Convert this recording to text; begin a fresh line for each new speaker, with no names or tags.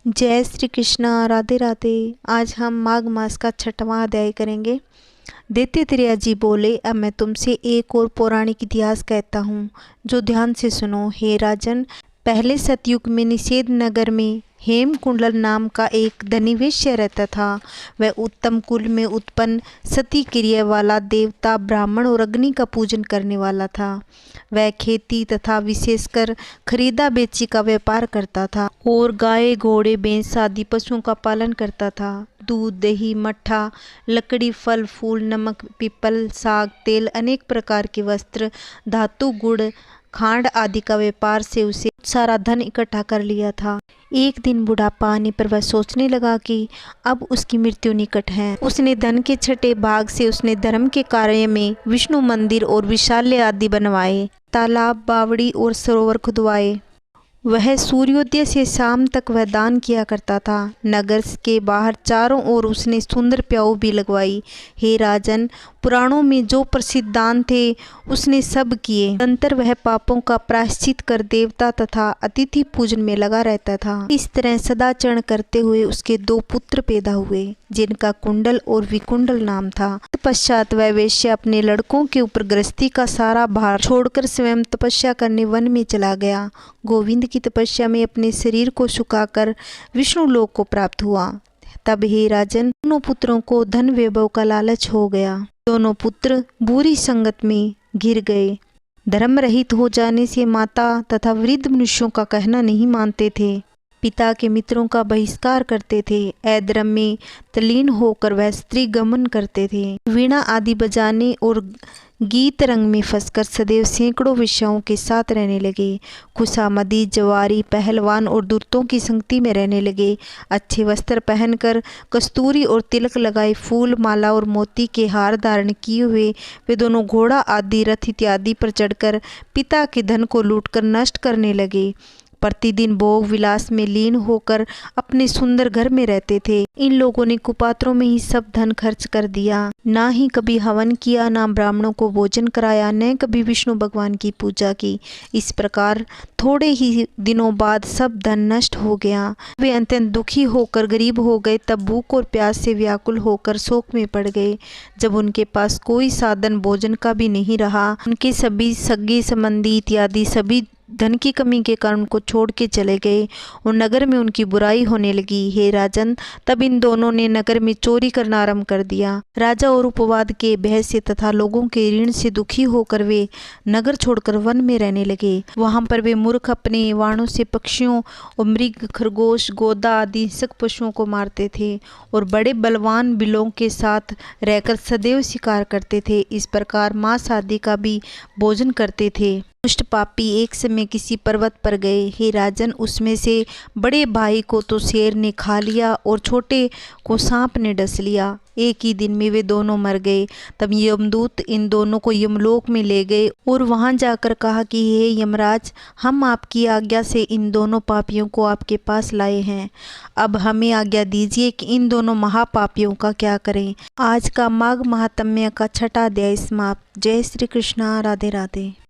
जय श्री कृष्णा। राधे राधे। आज हम माघ मास का 6वां अध्याय करेंगे। दैत्यात्रेय जी बोले, अब मैं तुमसे एक और पौराणिक इतिहास कहता हूँ, जो ध्यान से सुनो। हे राजन, पहले सतयुग में निषेध नगर में हेमकुंडल नाम का एक धनी वैश्य रहता था। वह उत्तम कुल में उत्पन्न सती क्रिया वाला देवता, ब्राह्मण और अग्नि का पूजन करने वाला था। वह खेती तथा विशेषकर खरीदा बेची का व्यापार करता था और गाय, घोड़े, भैंस आदि पशुओं का पालन करता था। दूध, दही, मट्ठा, लकड़ी, फल फूल, नमक, पीपल, साग, तेल, अनेक प्रकार के वस्त्र, धातु, गुड़, खांड आदि का व्यापार से उसे सारा धन इकट्ठा कर लिया था। एक दिन बुढ़ापा आने पर वह सोचने लगा कि अब उसकी मृत्यु निकट है। उसने धन के छठे भाग से उसने धर्म के कार्य में विष्णु मंदिर और विशाल्य आदि बनवाए, तालाब, बावड़ी और सरोवर खुदवाए। वह सूर्योदय से शाम तक वह दान किया करता था। नगर के बाहर चारों ओर उसने सुंदर प्याऊ भी लगवाई। हे राजन, पुराणों में जो प्रसिद्ध दान थे उसने सब किए। अंतर वह पापों का प्रायश्चित कर देवता तथा अतिथि पूजन में लगा रहता था। इस तरह सदाचरण करते हुए उसके 2 पुत्र पैदा हुए, जिनका कुंडल और विकुंडल नाम था। तत्पश्चात वह वैश्य अपने लड़कों के ऊपर गृहस्थी का सारा भार छोड़कर स्वयं तपस्या करने वन में चला गया। गोविंद की तपस्या में अपने शरीर को सुखाकर विष्णु लोक को प्राप्त हुआ। तब हे राजन, दोनों पुत्रों को धन वैभव का लालच हो गया। दोनों पुत्र बुरी संगत में घिर गए। धर्म रहित हो जाने से माता तथा वृद्ध मनुष्यों का कहना नहीं मानते थे। पिता के मित्रों का बहिष्कार करते थे। अधर्म में तल्लीन होकर वह स्त्री गमन करते थे। वीणा आदि बजाने और गीत रंग में फंसकर सदैव सैकड़ों विषयों के साथ रहने लगे। खुशामदी, जवारी, पहलवान और दूतों की संगति में रहने लगे। अच्छे वस्त्र पहनकर, कस्तूरी और तिलक लगाए, फूल, माला और मोती के हार धारण किए हुए वे दोनों घोड़ा आदि, रथ इत्यादि पर चढ़कर पिता के धन को लूटकर नष्ट करने लगे। प्रतिदिन भोग विलास में लीन होकर अपने सुंदर घर में रहते थे। इन लोगों ने कुपात्रों में ही सब धन खर्च कर दिया। ना ही कभी हवन किया, ना ब्राह्मणों को भोजन कराया, न कभी विष्णु भगवान की पूजा की। इस प्रकार थोड़े ही दिनों बाद सब धन नष्ट हो गया। वे अत्यंत दुखी होकर गरीब हो गए। तब भूख और प्यास से व्याकुल होकर शोक में पड़ गए। जब उनके पास कोई साधन भोजन का भी नहीं रहा, उनके सभी सगे संबंधी इत्यादि सभी धन की कमी के कारण उनको छोड़ के चले गए और नगर में उनकी बुराई होने लगी। हे राजन, तब इन दोनों ने नगर में चोरी करना आरंभ कर दिया। राजा और उपवाद के भय से तथा लोगों के ऋण से दुखी होकर वे नगर छोड़कर वन में रहने लगे। वहां पर वे मूर्ख अपने वाणों से पक्षियों और मृग, खरगोश, गोदा आदि हिंसक पशुओं को मारते थे और बड़े बलवान बिलों के साथ रहकर सदैव शिकार करते थे। इस प्रकार मांस आदि का भी भोजन करते थे। दुष्ट पापी एक समय किसी पर्वत पर गए। हे राजन, उसमें से बड़े भाई को तो शेर ने खा लिया और छोटे को सांप ने डस लिया। एक ही दिन में वे दोनों मर गए। तब यमदूत इन दोनों को यमलोक में ले गए और वहां जाकर कहा कि हे यमराज, हम आपकी आज्ञा से इन दोनों पापियों को आपके पास लाए हैं। अब हमें आज्ञा दीजिए कि इन दोनों महापापियों का क्या करें। आज का माघ महात्म्य का 6वां अध्याय समाप्त। जय श्री कृष्णा। राधे राधे।